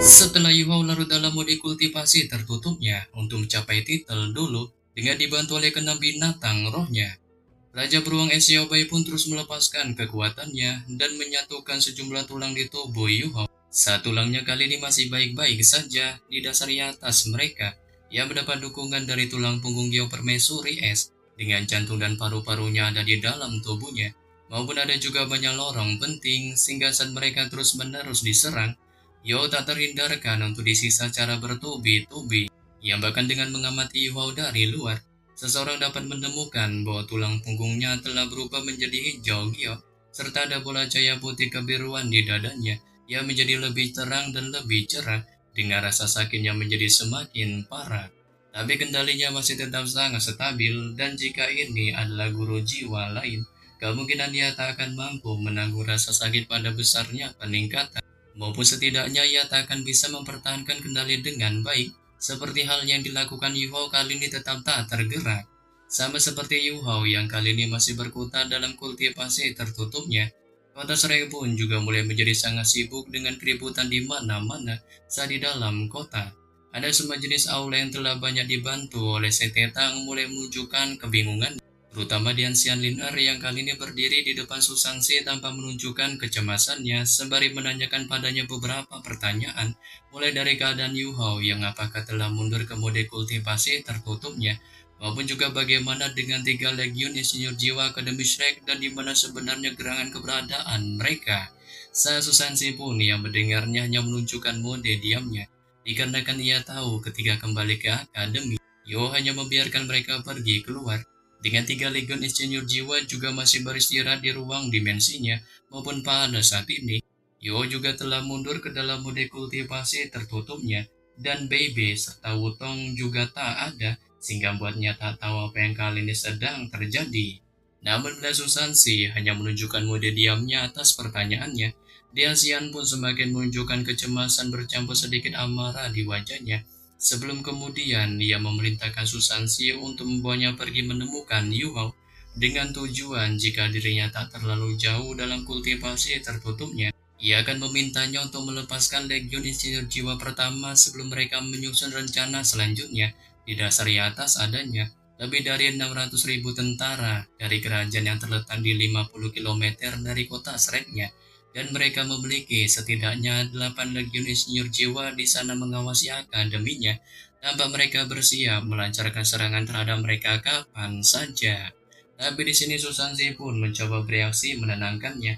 Setelah Yuhao larut dalam mode kultivasi tertutupnya untuk mencapai titel dulu dengan dibantu oleh keenam binatang rohnya, Raja Beruang es Xiaobai pun terus melepaskan kekuatannya dan menyatukan sejumlah tulang di tubuh Yuhao. Saat tulangnya kali ini masih baik-baik saja di dasar atas mereka, ia mendapat dukungan dari tulang punggung Gyo Permaisuri es dengan jantung dan paru-parunya ada di dalam tubuhnya, maupun ada juga banyak lorong penting sehingga saat mereka terus-menerus diserang, Yo tak terhindarkan untuk disisa cara bertubi-tubi, yang bahkan dengan mengamati Yuhao dari luar, seseorang dapat menemukan bahwa tulang punggungnya telah berubah menjadi hijau giok, serta ada bola cahaya putih kebiruan di dadanya yang menjadi lebih terang dan lebih cerah dengan rasa sakit yang menjadi semakin parah. Tapi kendalinya masih tetap sangat stabil dan jika ini adalah guru jiwa lain, kemungkinan dia tak akan mampu menanggung rasa sakit pada besarnya peningkatan maupun setidaknya ia tak akan bisa mempertahankan kendali dengan baik, seperti hal yang dilakukan Yuhao kali ini tetap tak tergerak. Sama seperti Yuhao yang kali ini masih berkutat dalam kultivasi tertutupnya, kota Shrek pun juga mulai menjadi sangat sibuk dengan keributan di mana-mana saat di dalam kota. Ada semua jenis aula yang telah banyak dibantu oleh Setetang mulai menunjukkan kebingungan, terutama Dian Xianlin yang kali ini berdiri di depan Susansi tanpa menunjukkan kecemasannya sembari menanyakan padanya beberapa pertanyaan, mulai dari keadaan Yuhao yang apakah telah mundur ke mode kultivasi tertutupnya, maupun juga bagaimana dengan 3 legiun insinyur jiwa Akademi Shrek dan di mana sebenarnya gerangan keberadaan mereka. Saat Susansi pun yang mendengarnya hanya menunjukkan mode diamnya, dikarenakan ia tahu ketika kembali ke Akademi, Yo hanya membiarkan mereka pergi keluar. Dengan 3 legiun insinyur jiwa juga masih beristirahat di ruang dimensinya, maupun pada saat ini, Yo juga telah mundur ke dalam mode kultivasi tertutupnya, dan Baby serta Wutong juga tak ada, sehingga buatnya tak tahu apa yang kali ini sedang terjadi. Namun bila Susansi hanya menunjukkan mode diamnya atas pertanyaannya, Dian Xian pun semakin menunjukkan kecemasan bercampur sedikit amarah di wajahnya. Sebelum kemudian ia memerintahkan Susansi untuk membawanya pergi menemukan Yuhao dengan tujuan jika dirinya tak terlalu jauh dalam kultivasi tertutupnya, ia akan memintanya untuk melepaskan legiun insinyur jiwa pertama sebelum mereka menyusun rencana selanjutnya. Di dasar atas adanya lebih dari 600.000 tentara dari kerajaan yang terletak di 50 km dari kota Shreknya, dan mereka memiliki setidaknya 8 legiun insinyur jiwa di sana mengawasi akademinya, tanpa mereka bersiap melancarkan serangan terhadap mereka kapan saja. Tapi di sini Susansi pun mencoba bereaksi menenangkannya,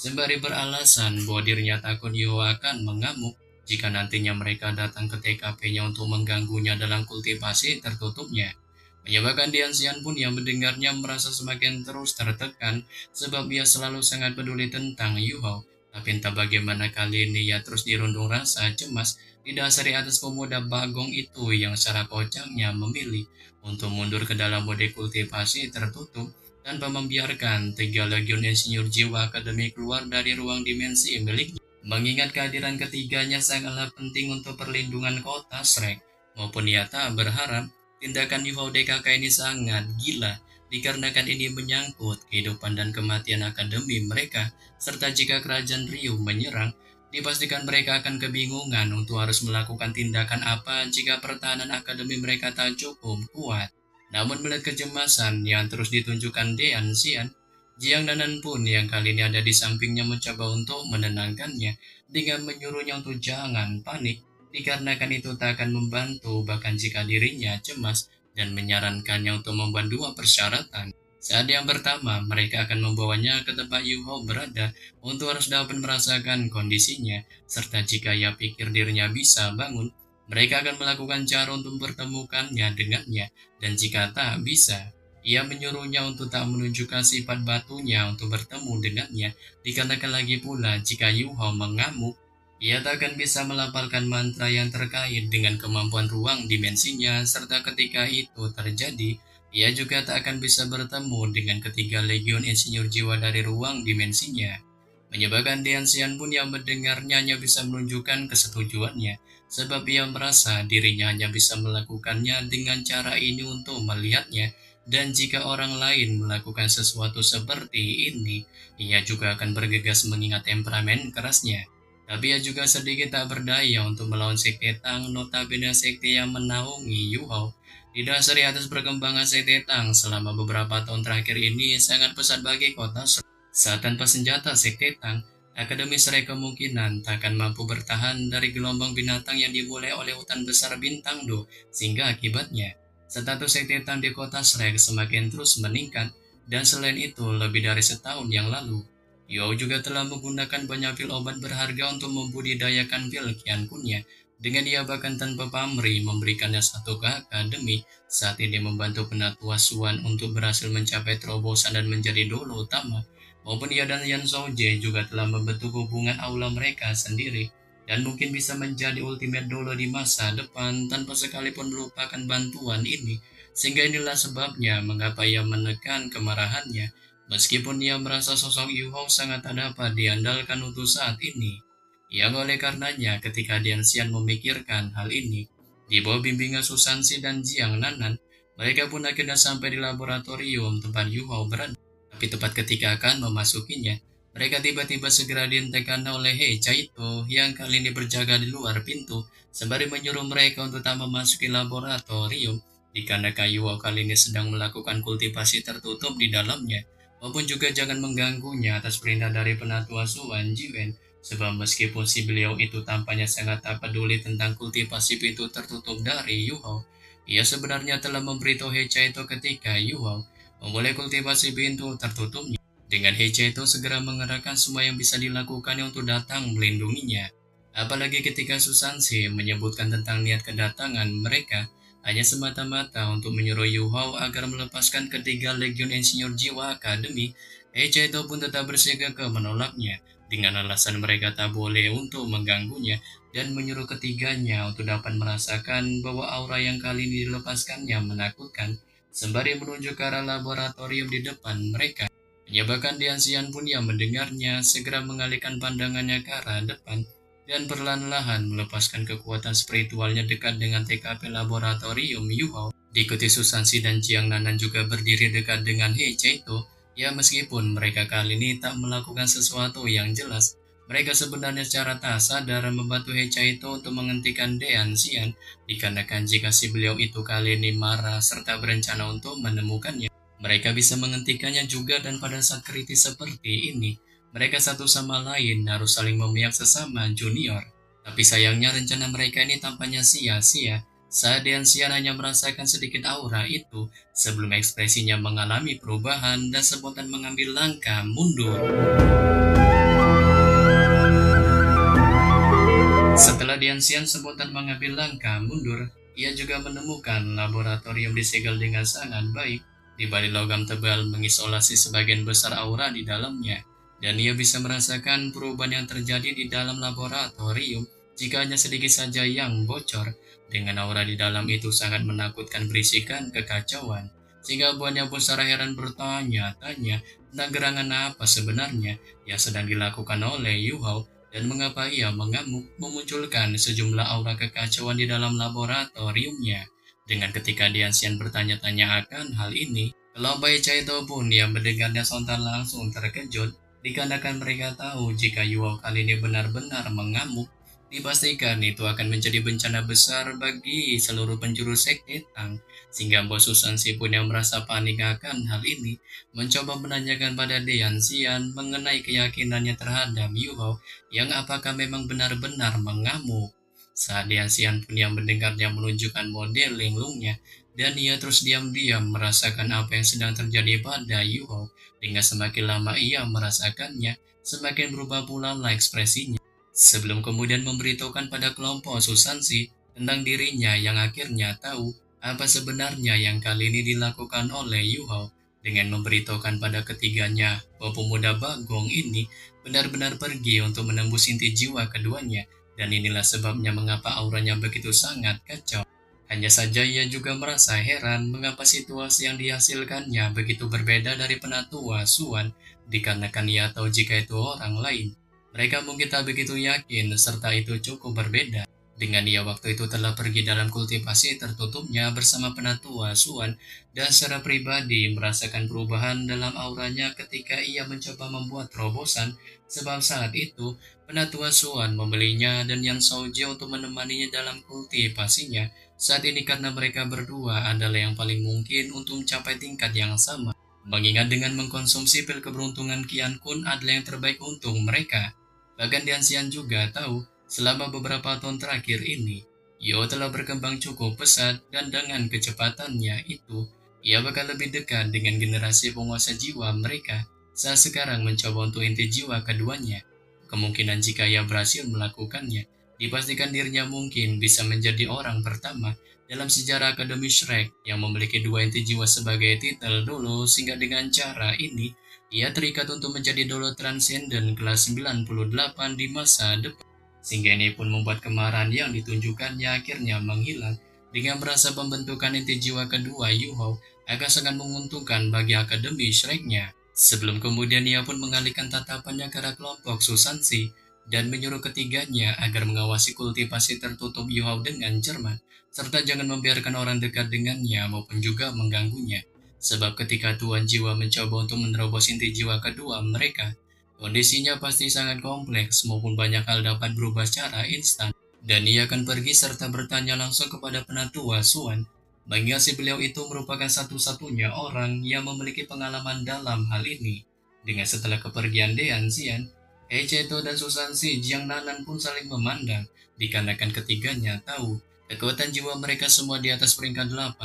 sembari beralasan bahwa dirinya takut Yo akan mengamuk jika nantinya mereka datang ke TKP-nya untuk mengganggunya dalam kultivasi tertutupnya. Menyebabkan Dian Xian pun yang mendengarnya merasa semakin terus tertekan sebab ia selalu sangat peduli tentang Yuhao. Tapi entah bagaimana kali ini ia terus dirundung rasa cemas didasari atas pemuda bagong itu yang secara kocaknya memilih untuk mundur ke dalam mode kultivasi tertutup tanpa membiarkan 3 legiun insinyur jiwa akademi keluar dari ruang dimensi miliknya. Mengingat kehadiran ketiganya sangatlah penting untuk perlindungan kota Shrek, maupun ia tak berharap tindakan Yuhao DKK ini sangat gila, dikarenakan ini menyangkut kehidupan dan kematian akademi mereka, serta jika kerajaan Ryu menyerang, dipastikan mereka akan kebingungan untuk harus melakukan tindakan apa jika pertahanan akademi mereka tak cukup kuat. Namun melihat kecemasan yang terus ditunjukkan Dian Xian, Jiang Nanan pun yang kali ini ada di sampingnya mencoba untuk menenangkannya dengan menyuruhnya untuk jangan panik, dikarenakan itu tak akan membantu bahkan jika dirinya cemas, dan menyarankannya untuk membuat 2 persyaratan. Saat yang pertama, mereka akan membawanya ke tempat Yuhao berada untuk harus dapat merasakan kondisinya, serta jika ia pikir dirinya bisa bangun, mereka akan melakukan cara untuk mempertemukannya dengannya, dan jika tak bisa, ia menyuruhnya untuk tak menunjukkan sifat batunya untuk bertemu dengannya, dikarenakan lagi pula jika Yuhao mengamuk, ia tak akan bisa melafalkan mantra yang terkait dengan kemampuan ruang dimensinya, serta ketika itu terjadi, ia juga tak akan bisa bertemu dengan ketiga legiun insinyur jiwa dari ruang dimensinya. Menyebabkan Dian Xian pun yang mendengarnya hanya bisa menunjukkan kesetujuannya, sebab ia merasa dirinya hanya bisa melakukannya dengan cara ini untuk melihatnya, dan jika orang lain melakukan sesuatu seperti ini, ia juga akan bergegas mengingat temperamen kerasnya. Tapi ia juga sedikit tak berdaya untuk melawan Sekte Tang, notabene sekte yang menaungi Yu Hao. Didasari atas perkembangan Sekte Tang selama beberapa tahun terakhir ini sangat pesat bagi kota. Saat tanpa senjata Sekte Tang, Akademi Serai kemungkinan tak akan mampu bertahan dari gelombang binatang yang dimulai oleh hutan besar bintang Do, sehingga akibatnya status Sekte Tang di kota Shrek semakin terus meningkat, dan selain itu lebih dari setahun yang lalu, Yo juga telah menggunakan banyak pil obat berharga untuk membudidayakan pil Qiankunnya, dengan ia bahkan tanpa pamrih memberikannya satu ke akademi. Saat ini membantu Penatua Suan untuk berhasil mencapai terobosan dan menjadi dolo utama, maupun ia dan Yan Zhaojie juga telah membentuk hubungan aula mereka sendiri, dan mungkin bisa menjadi ultimate dolo di masa depan tanpa sekalipun melupakan bantuan ini. Sehingga inilah sebabnya mengapa ia menekan kemarahannya, meskipun ia merasa sosok Yu Hao sangat tak dapat diandalkan untuk saat ini. Yang oleh karenanya ketika Dian Xian memikirkan hal ini, di bawah bimbingan Susansi dan Jiang Nanan, mereka pun akhirnya sampai di laboratorium tempat Yu Hao berada. Tapi tepat ketika akan memasukinya, mereka tiba-tiba segera dihentikan oleh Hei Chaito yang kali ini berjaga di luar pintu, sembari menyuruh mereka untuk tak memasuki laboratorium, dikarenakan Yu Hao kali ini sedang melakukan kultivasi tertutup di dalamnya, maupun juga jangan mengganggunya atas perintah dari Penatua Suan Jiwen, sebab meskipun si beliau itu tampaknya sangat tak peduli tentang kultivasi pintu tertutup dari Yu Hao, ia sebenarnya telah memberitahu Hei Chaito ketika Yu Hao memulai kultivasi pintu tertutupnya. Dengan Hei Chaito segera mengerahkan semua yang bisa dilakukannya untuk datang melindunginya. Apalagi ketika Susansi menyebutkan tentang niat kedatangan mereka hanya semata-mata untuk menyuruh Yu Hao agar melepaskan ketiga Legion Insinyur Jiwa Akademi, Hei Chaito pun tetap bersikukuh menolaknya dengan alasan mereka tak boleh untuk mengganggunya dan menyuruh ketiganya untuk dapat merasakan bahwa aura yang kali ini dilepaskannya menakutkan, sembari menunjuk ke arah laboratorium di depan mereka. Menyebabkan Dian Xian pun yang mendengarnya segera mengalihkan pandangannya ke arah depan dan perlahan-lahan melepaskan kekuatan spiritualnya dekat dengan TKP laboratorium Yu Hao. Diikuti Susansi dan Jiang Nanan juga berdiri dekat dengan Hei Chaito. Ya meskipun mereka kali ini tak melakukan sesuatu yang jelas, mereka sebenarnya secara tak sadar membantu Hei Chaito untuk menghentikan Dian Xian, dikarenakan jika si beliau itu kali ini marah serta berencana untuk menemukannya, mereka bisa menghentikannya juga. Dan pada saat kritis seperti ini, mereka satu sama lain harus saling memihak sesama junior. Tapi sayangnya rencana mereka ini tampaknya sia-sia saat Dian Xian hanya merasakan sedikit aura itu sebelum ekspresinya mengalami perubahan dan spontan mengambil langkah mundur. Setelah Dian Xian spontan mengambil langkah mundur, ia juga menemukan laboratorium disegel dengan sangat baik. Di balik logam tebal mengisolasi sebagian besar aura di dalamnya, dan ia bisa merasakan perubahan yang terjadi di dalam laboratorium jika hanya sedikit saja yang bocor. Dengan aura di dalam itu sangat menakutkan, berisikan kekacauan, sehingga buahnya pun secara heran bertanya-tanya tentang gerangan apa sebenarnya yang sedang dilakukan oleh Yu Hao dan mengapa ia mengamuk, memunculkan sejumlah aura kekacauan di dalam laboratoriumnya. Dengan ketika Dian Xian bertanya-tanya akan hal ini, kelompok Hei Chaito pun yang mendengarnya sontak langsung terkejut, dikarenakan mereka tahu jika Yu Hao kali ini benar-benar mengamuk, dipastikan itu akan menjadi bencana besar bagi seluruh penjuru Sekte Tang. Sehingga Bos Susansi pun yang merasa panik akan hal ini, mencoba menanyakan pada Dian Xian mengenai keyakinannya terhadap Yu Hao yang apakah memang benar-benar mengamuk. Saat Dian Xian pun yang mendengarnya menunjukkan model linglungnya, dan ia terus diam-diam merasakan apa yang sedang terjadi pada Yu Hao. Dengan semakin lama ia merasakannya, semakin berubah pula ekspresinya. Sebelum kemudian memberitahukan pada kelompok Susansi tentang dirinya yang akhirnya tahu apa sebenarnya yang kali ini dilakukan oleh Yu Hao, dengan memberitahukan pada ketiganya bahwa pemuda Bagong ini benar-benar pergi untuk menembus inti jiwa keduanya. Dan inilah sebabnya mengapa auranya begitu sangat kacau. Hanya saja ia juga merasa heran mengapa situasi yang dihasilkannya begitu berbeda dari Penatua Suan, dikarenakan ia tahu jika itu orang lain, mereka mungkin tak begitu yakin serta itu cukup berbeda. Dengan ia waktu itu telah pergi dalam kultivasi tertutupnya bersama penatua Suan dan secara pribadi merasakan perubahan dalam auranya ketika ia mencoba membuat terobosan, sebab saat itu penatua Suan membelinya dan Yan Saoji untuk menemaninya dalam kultivasinya. Saat ini karena mereka berdua adalah yang paling mungkin untuk mencapai tingkat yang sama. Mengingat dengan mengkonsumsi pil keberuntungan Qian Kun adalah yang terbaik untuk mereka. Bahkan Dian Xian juga tahu selama beberapa tahun terakhir ini, Yo telah berkembang cukup pesat dan dengan kecepatannya itu, ia bakal lebih dekat dengan generasi penguasa jiwa mereka saat sekarang mencoba untuk inti jiwa keduanya. Kemungkinan jika ia berhasil melakukannya, dipastikan dirinya mungkin bisa menjadi orang pertama dalam sejarah Akademi Shrek yang memiliki dua inti jiwa sebagai titel dulu, sehingga dengan cara ini, ia terikat untuk menjadi dolo transenden kelas 98 di masa depan. Sehingga ini pun membuat kemarahan yang ditunjukkannya akhirnya menghilang. Dengan merasa pembentukan inti jiwa kedua Yu-Hao akan sangat menguntungkan bagi Akademi Shrek-nya. Sebelum kemudian ia pun mengalihkan tatapannya ke arah kelompok Susansi dan menyuruh ketiganya agar mengawasi kultivasi tertutup Yu-Hao dengan cermat, serta jangan membiarkan orang dekat dengannya maupun juga mengganggunya. Sebab ketika Tuan Jiwa mencoba untuk menerobos inti jiwa kedua mereka, kondisinya pasti sangat kompleks maupun banyak hal dapat berubah secara instan, dan ia akan pergi serta bertanya langsung kepada penatua Suan, mengingat si beliau itu merupakan satu-satunya orang yang memiliki pengalaman dalam hal ini. Dengan setelah kepergian Dian Xian, Heicheto dan Susansi Jiang Nanan pun saling memandang, dikarenakan ketiganya tahu kekuatan jiwa mereka semua di atas peringkat 80,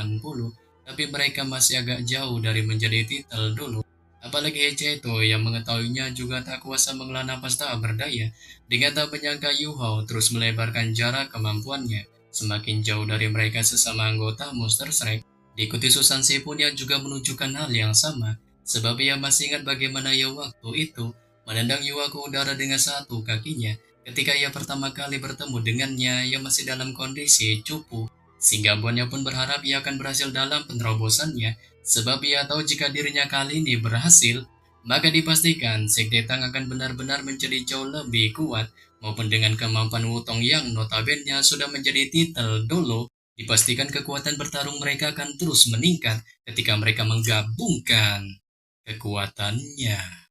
tapi mereka masih agak jauh dari menjadi titel dulu. Apalagi Heicheto yang mengetahuinya juga tak kuasa menghela napas tak berdaya. Dengan tak menyangka Yu-Hao terus melebarkan jarak kemampuannya semakin jauh dari mereka sesama anggota Monster Shrek. Diikuti Susansi pun yang juga menunjukkan hal yang sama, sebab ia masih ingat bagaimana ia waktu itu menendang Yua ke udara dengan satu kakinya. Ketika ia pertama kali bertemu dengannya, ia masih dalam kondisi cupu, sehingga Bonnya pun berharap ia akan berhasil dalam penerobosannya. Sebab ia tahu jika dirinya kali ini berhasil, maka dipastikan Sekte Tang akan benar-benar menjadi jauh lebih kuat, maupun dengan kemampuan Wutong yang notabene sudah menjadi titel dulu, dipastikan kekuatan bertarung mereka akan terus meningkat ketika mereka menggabungkan kekuatannya.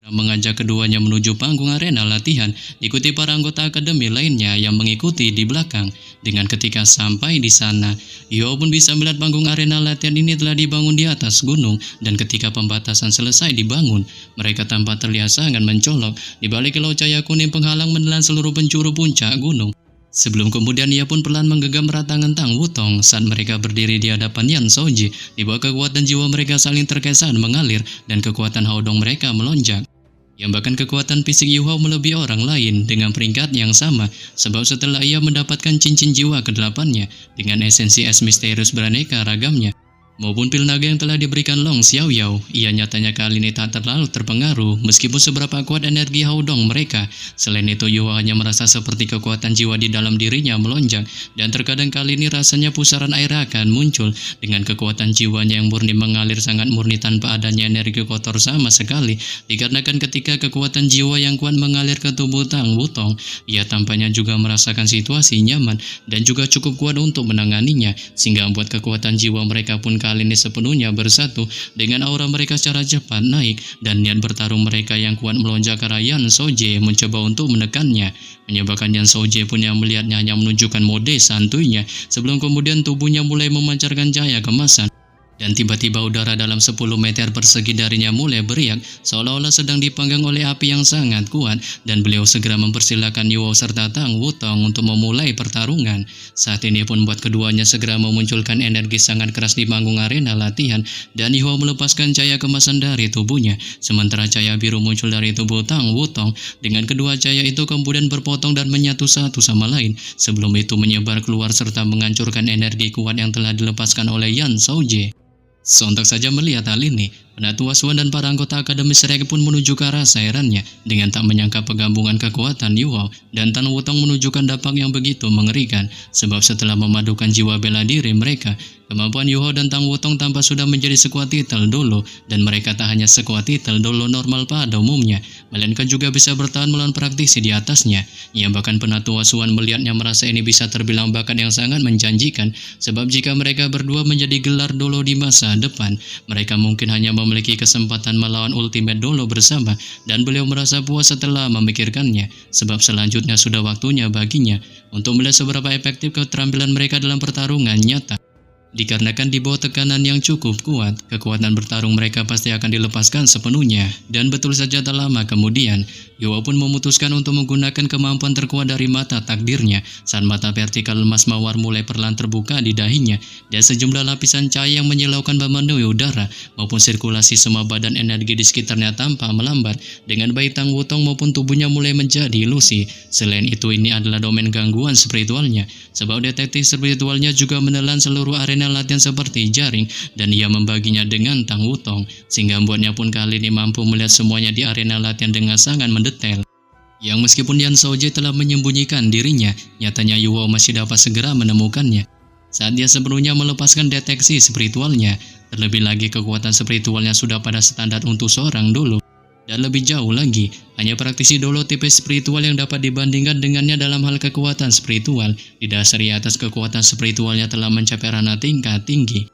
Mengajak keduanya menuju panggung arena latihan, diikuti para anggota akademi lainnya yang mengikuti di belakang. Dengan ketika sampai di sana, Yo pun bisa melihat panggung arena latihan ini telah dibangun di atas gunung, dan ketika pembatasan selesai dibangun, mereka tampak terlihat sangat mencolok di balik kilau cahaya kuning penghalang menelan seluruh penjuru puncak gunung. Sebelum kemudian ia pun perlahan menggenggam erat tangan Tang Wutong saat mereka berdiri di hadapan Yan Saoji. Di bawah kekuatan jiwa mereka saling terkesan mengalir dan kekuatan Haodong mereka melonjak. Yang bahkan kekuatan fisik Yu-Hao melebihi orang lain dengan peringkat yang sama, sebab setelah ia mendapatkan cincin jiwa ke-8-nya dengan esensi es misterius beraneka ragamnya, maupun pil naga yang telah diberikan Long Xiaoyao, ia nyatanya kali ini tak terlalu terpengaruh meskipun seberapa kuat energi Haodong mereka. Selain itu, Yu hanya merasa seperti kekuatan jiwa di dalam dirinya melonjak, dan terkadang kali ini rasanya pusaran air akan muncul. Dengan kekuatan jiwanya yang murni mengalir sangat murni tanpa adanya energi kotor sama sekali, dikarenakan ketika kekuatan jiwa yang kuat mengalir ke tubuh Tang Wutong, ia tampaknya juga merasakan situasi nyaman dan juga cukup kuat untuk menanganinya, sehingga membuat kekuatan jiwa mereka pun kali ini sepenuhnya bersatu dengan aura mereka secara cepat naik, dan niat bertarung mereka yang kuat melonjak ke arah Yan Saoji mencoba untuk menekannya, menyebabkan Yan Saoji pun yang melihatnya hanya menunjukkan mode santuinya sebelum kemudian tubuhnya mulai memancarkan cahaya kemasan. Dan tiba-tiba udara dalam 10 meter persegi darinya mulai beriak, seolah-olah sedang dipanggang oleh api yang sangat kuat, dan beliau segera mempersilahkan Yu-Hao serta Tang Wutong untuk memulai pertarungan. Saat ini pun buat keduanya segera memunculkan energi sangat keras di panggung arena latihan, dan Yu-Hao melepaskan cahaya kemasan dari tubuhnya, sementara cahaya biru muncul dari tubuh Tang Wutong. Dengan kedua cahaya itu kemudian berpotong dan menyatu satu sama lain, sebelum itu menyebar keluar serta menghancurkan energi kuat yang telah dilepaskan oleh Yan Saoji. Sontak saja melihat hal ini, Penatua Swan dan para anggota Akademi Shrek pun menunjukkan rasa herannya dengan tak menyangka penggabungan kekuatan Yu Hao dan Tan Wutong menunjukkan dampak yang begitu mengerikan, sebab setelah memadukan jiwa bela diri mereka, kemampuan Yu Hao dan Tan Wutong tampak sudah menjadi sekuat titel dulu, dan mereka tak hanya sekuat titel dulu normal pada umumnya, melainkan juga bisa bertahan melawan praktisi di atasnya. Yang bahkan Penatua Swan melihatnya merasa ini bisa terbilang bakat yang sangat menjanjikan, sebab jika mereka berdua menjadi gelar dulu di masa depan, mereka mungkin hanya memiliki kesempatan melawan Ultimate Dolo bersama, dan beliau merasa puas setelah memikirkannya, sebab selanjutnya sudah waktunya baginya untuk melihat seberapa efektif keterampilan mereka dalam pertarungan nyata. Dikarenakan di bawah tekanan yang cukup kuat, kekuatan bertarung mereka pasti akan dilepaskan sepenuhnya, dan betul saja tak lama kemudian, Yu Hao pun memutuskan untuk menggunakan kemampuan terkuat dari mata takdirnya saat mata vertikal emas mawar mulai perlahan terbuka di dahinya, dan sejumlah lapisan cahaya yang menyilaukan memenuhi udara maupun sirkulasi semua badan energi di sekitarnya tanpa melambat, dengan baik Tan Wutong maupun tubuhnya mulai menjadi ilusi. Selain itu, ini adalah domain gangguan spiritualnya, sebab detektif spiritualnya juga menelan seluruh arena latihan seperti jaring, dan ia membaginya dengan Tan Wutong, sehingga membuatnya pun kali ini mampu melihat semuanya di arena latihan dengan sangat mendetail. Yang meskipun Yan Shaoji telah menyembunyikan dirinya, nyatanya Yu Hao masih dapat segera menemukannya saat dia sepenuhnya melepaskan deteksi spiritualnya. Terlebih lagi kekuatan spiritualnya sudah pada standar untuk seorang dulu. Dan lebih jauh lagi, hanya praktisi dolo tipe spiritual yang dapat dibandingkan dengannya dalam hal kekuatan spiritual, didasari atas kekuatan spiritualnya telah mencapai ranah tingkat tinggi.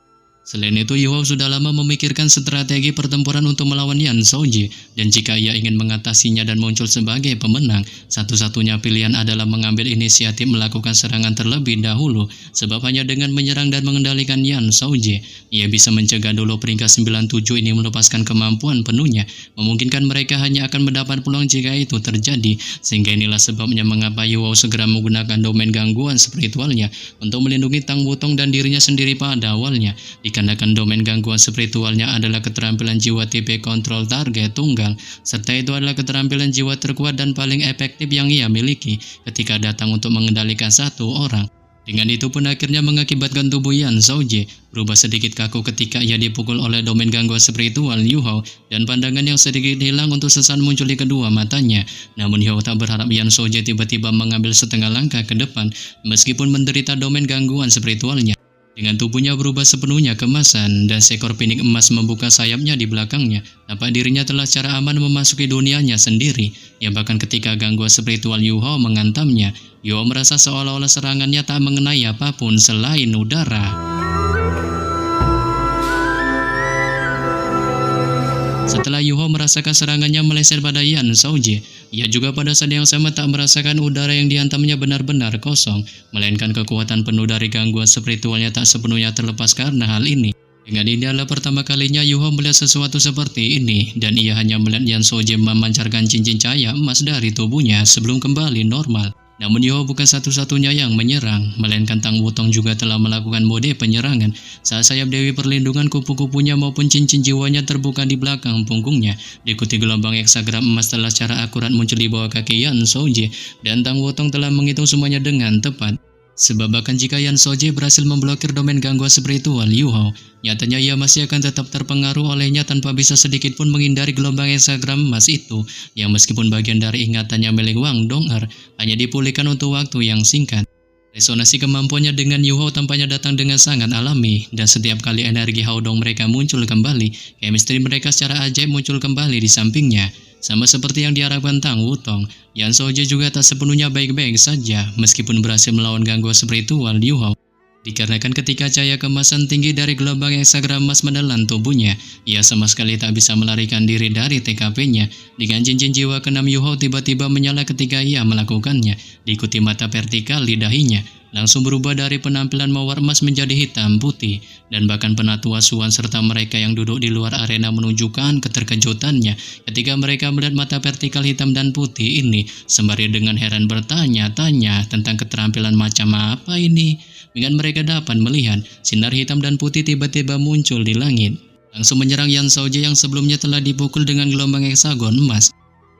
Selain itu, Yu Hao sudah lama memikirkan strategi pertempuran untuk melawan Yan Shaoji, dan jika ia ingin mengatasinya dan muncul sebagai pemenang, satu-satunya pilihan adalah mengambil inisiatif melakukan serangan terlebih dahulu, sebab hanya dengan menyerang dan mengendalikan Yan Shaoji, ia bisa mencegah dulu peringkat 97 ini melepaskan kemampuan penuhnya, memungkinkan mereka hanya akan mendapat peluang jika itu terjadi, sehingga inilah sebabnya mengapa Yu Hao segera menggunakan domain gangguan spiritualnya untuk melindungi Tan Wutong dan dirinya sendiri pada awalnya. Dikarenakan domain gangguan spiritualnya adalah keterampilan jiwa tipe kontrol target tunggal, serta itu adalah keterampilan jiwa terkuat dan paling efektif yang ia miliki ketika datang untuk mengendalikan satu orang. Dengan itu pun akhirnya mengakibatkan tubuh Yan Shaoji berubah sedikit kaku ketika ia dipukul oleh domain gangguan spiritual Yu Hao, dan pandangan yang sedikit hilang untuk sesaat muncul di kedua matanya. Namun Yu Hao tak berharap Yan Shaoji tiba-tiba mengambil setengah langkah ke depan meskipun menderita domain gangguan spiritualnya. Dengan tubuhnya berubah sepenuhnya kemasan dan seekor pinik emas membuka sayapnya di belakangnya, nampak dirinya telah secara aman memasuki dunianya sendiri. Ya bahkan ketika gangguan spiritual Yu Hao menghantamnya, Yu Hao merasa seolah-olah serangannya tak mengenai apapun selain udara. Setelah Yu Hao merasakan serangannya meleset pada Yan Shaoji, ia juga pada saat yang sama tak merasakan udara yang dihantamnya benar-benar kosong, melainkan kekuatan penuh dari gangguan spiritualnya tak sepenuhnya terlepas karena hal ini. Dengan ini adalah pertama kalinya Yu Hao melihat sesuatu seperti ini, dan ia hanya melihat Yan Shaoji memancarkan cincin cahaya emas dari tubuhnya sebelum kembali normal. Namun Yu Hao bukan satu-satunya yang menyerang, melainkan Tan Wutong juga telah melakukan mode penyerangan saat sayap Dewi Perlindungan kupu-kupunya maupun cincin jiwanya terbuka di belakang punggungnya. Diikuti gelombang heksagram emas telah secara akurat muncul di bawah kaki Yan Shaoji, dan Tan Wutong telah menghitung semuanya dengan tepat. Sebab bahkan jika Yan Shaoji berhasil memblokir domain gangguan spiritual Yu Hao, nyatanya ia masih akan tetap terpengaruh olehnya tanpa bisa sedikit pun menghindari gelombang heksagram emas itu, yang meskipun bagian dari ingatannya milik Wang Dong'er, hanya dipulihkan untuk waktu yang singkat. Resonansi kemampuannya dengan Yu Hao tampaknya datang dengan sangat alami, dan setiap kali energi Haodong mereka muncul kembali, chemistry mereka secara ajaib muncul kembali di sampingnya. Sama seperti yang diharapkan Tan Wutong, Yan Shaoji juga tak sepenuhnya baik-baik saja meskipun berhasil melawan gangguan spiritual Yu Hao. Dikarenakan ketika cahaya kemasan tinggi dari gelombang heksagram emas menelan tubuhnya, ia sama sekali tak bisa melarikan diri dari TKP-nya. Dengan cincin jiwa keenam Yu Hao tiba-tiba menyala ketika ia melakukannya, diikuti mata vertikal di dahinya langsung berubah dari penampilan mawar emas menjadi hitam putih, dan bahkan Penatua Swan serta mereka yang duduk di luar arena menunjukkan keterkejutannya ketika mereka melihat mata vertikal hitam dan putih ini, sembari dengan heran bertanya-tanya tentang keterampilan macam apa ini. Dengan mereka dapat melihat sinar hitam dan putih tiba-tiba muncul di langit, langsung menyerang Yan Shaoji yang sebelumnya telah dipukul dengan gelombang heksagon emas.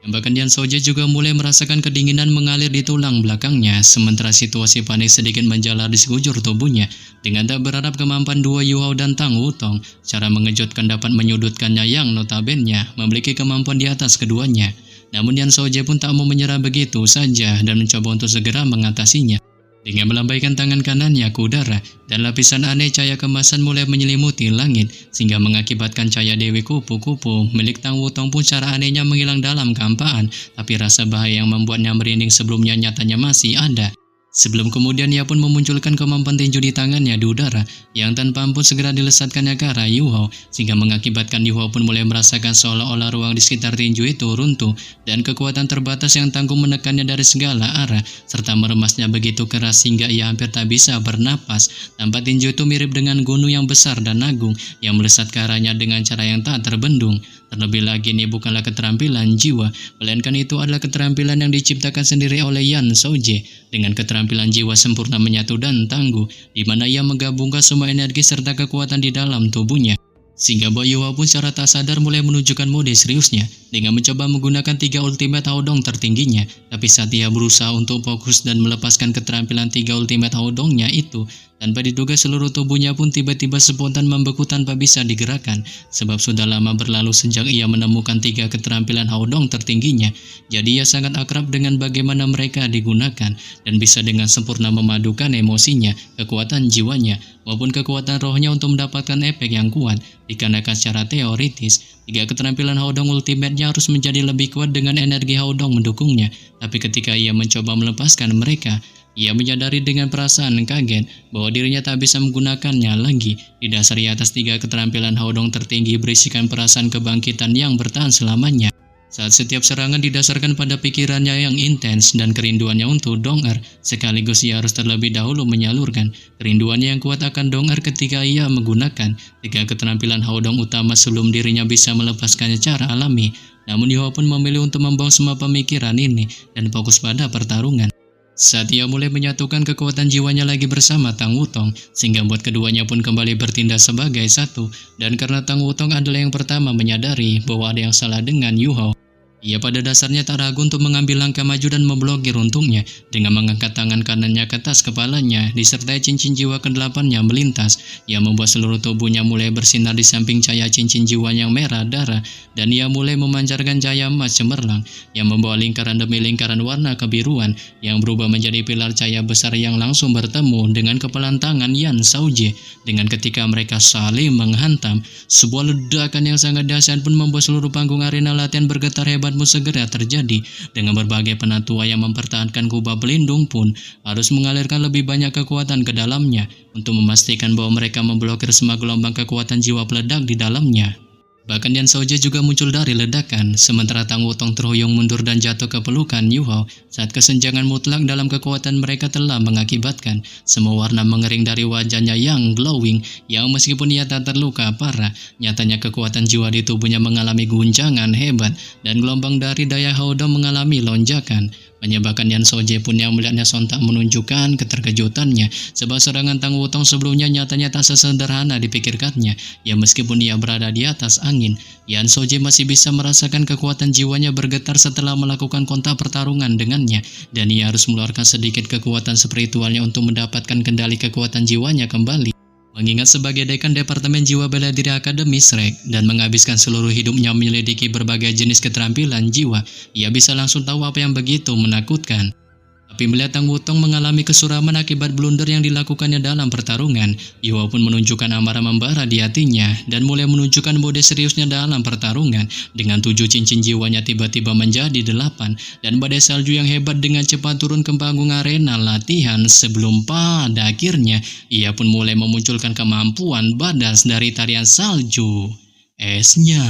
Bahkan Dian Soja juga mulai merasakan kedinginan mengalir di tulang belakangnya, sementara situasi panik sedikit menjalar di sekujur tubuhnya. Dengan tak berharap kemampuan dua Yu Hao dan Tang Wutong, cara mengejutkan dapat menyudutkannya yang notabene memiliki kemampuan di atas keduanya. Namun Dian Soja pun tak mau menyerah begitu saja dan mencoba untuk segera mengatasinya. Dengan melambaikan tangan kanannya ke udara, dan lapisan aneh cahaya kemasan mulai menyelimuti langit, sehingga mengakibatkan cahaya Dewi Kupu-Kupu milik Tang Wutong pun secara anehnya menghilang dalam kehampaan, tapi rasa bahaya yang membuatnya merinding sebelumnya nyatanya masih ada. Sebelum kemudian ia pun memunculkan kemampuan tinju di tangannya di udara, yang tanpa ampun segera dilesatkannya ke arah Yu Hao, sehingga mengakibatkan Yu Hao pun mulai merasakan seolah-olah ruang di sekitar tinju itu runtuh, dan kekuatan terbatas yang tangguh menekannya dari segala arah, serta meremasnya begitu keras hingga ia hampir tak bisa bernapas. Tampak tinju itu mirip dengan gunung yang besar dan agung, yang melesat ke arahnya dengan cara yang tak terbendung. Terlebih lagi ini bukanlah keterampilan jiwa, melainkan itu adalah keterampilan yang diciptakan sendiri oleh Yan Soje, dengan keterampilan jiwa sempurna menyatu dan tangguh, di mana ia menggabungkan semua energi serta kekuatan di dalam tubuhnya. Sehingga Bo Yu Hao pun secara tak sadar mulai menunjukkan mode seriusnya, dengan mencoba menggunakan 3 ultimate Haodong tertingginya. Tapi saat ia berusaha untuk fokus dan melepaskan keterampilan 3 ultimate Haodongnya itu, tanpa diduga seluruh tubuhnya pun tiba-tiba spontan membeku tanpa bisa digerakkan, sebab sudah lama berlalu sejak ia menemukan 3 keterampilan Haodong tertingginya. Jadi ia sangat akrab dengan bagaimana mereka digunakan, dan bisa dengan sempurna memadukan emosinya, kekuatan jiwanya, maupun kekuatan rohnya untuk mendapatkan efek yang kuat. Dikarenakan secara teoritis, 3 keterampilan Haodong ultimate-nya harus menjadi lebih kuat dengan energi Haodong mendukungnya. Tapi ketika ia mencoba melepaskan mereka, ia menyadari dengan perasaan kaget bahwa dirinya tak bisa menggunakannya lagi. Didasari atas 3 keterampilan Haodong tertinggi berisikan perasaan kebangkitan yang bertahan selamanya. Saat setiap serangan didasarkan pada pikirannya yang intens dan kerinduannya untuk Dong-er, sekaligus ia harus terlebih dahulu menyalurkan kerinduannya yang kuat akan Dong-er ketika ia menggunakan 3 keterampilan Haodong utama sebelum dirinya bisa melepaskannya secara alami. Namun Yu Hao pun memilih untuk membuang semua pemikiran ini dan fokus pada pertarungan. Saat ia mulai menyatukan kekuatan jiwanya lagi bersama Tang Wutong, sehingga buat keduanya pun kembali bertindak sebagai satu. Dan karena Tang Wutong adalah yang pertama menyadari bahwa ada yang salah dengan Yu Hao, ia pada dasarnya tak ragu untuk mengambil langkah maju dan memblokir untungnya dengan mengangkat tangan kanannya ke atas kepalanya, disertai cincin jiwa ke-8-nya melintas. Ia membuat seluruh tubuhnya mulai bersinar di samping cahaya cincin jiwa yang merah darah, dan ia mulai memancarkan cahaya emas cemerlang yang membawa lingkaran demi lingkaran warna kebiruan yang berubah menjadi pilar cahaya besar yang langsung bertemu dengan kepalan tangan Yan Soje. Dengan ketika mereka saling menghantam, sebuah ledakan yang sangat dahsyat pun membuat seluruh panggung arena latihan bergetar hebat segera terjadi. Dengan berbagai penatua yang mempertahankan kubah pelindung pun harus mengalirkan lebih banyak kekuatan ke dalamnya untuk memastikan bahwa mereka memblokir semua gelombang kekuatan jiwa peledak di dalamnya. Bahkan Yan Soje juga muncul dari ledakan, sementara Tang Wutong terhuyung mundur dan jatuh ke pelukan Yu Hao saat kesenjangan mutlak dalam kekuatan mereka telah mengakibatkan semua warna mengering dari wajahnya yang glowing, yang meskipun ia tak terluka parah, nyatanya kekuatan jiwa di tubuhnya mengalami guncangan hebat dan gelombang dari daya Haodong mengalami lonjakan. Menyebabkan Yan Soje pun yang melihatnya sontak menunjukkan keterkejutannya, sebab serangan Tang Wutong sebelumnya nyatanya tak sesederhana dipikirkannya. Ya meskipun ia berada di atas angin, Yan Soje masih bisa merasakan kekuatan jiwanya bergetar setelah melakukan kontak pertarungan dengannya, dan ia harus mengeluarkan sedikit kekuatan spiritualnya untuk mendapatkan kendali kekuatan jiwanya kembali. Mengingat sebagai dekan Departemen Jiwa Bela Diri Akademi Shrek dan menghabiskan seluruh hidupnya menyelidiki berbagai jenis keterampilan jiwa, ia bisa langsung tahu apa yang begitu menakutkan. Tapi melihat Tang Wutong mengalami kesuraman akibat blunder yang dilakukannya dalam pertarungan, Yu Hao pun menunjukkan amarah membara di hatinya dan mulai menunjukkan mode seriusnya dalam pertarungan. Dengan 7 cincin jiwanya tiba-tiba menjadi 8, dan badai salju yang hebat dengan cepat turun ke panggung arena latihan sebelum pada akhirnya ia pun mulai memunculkan kemampuan badas dari tarian salju esnya.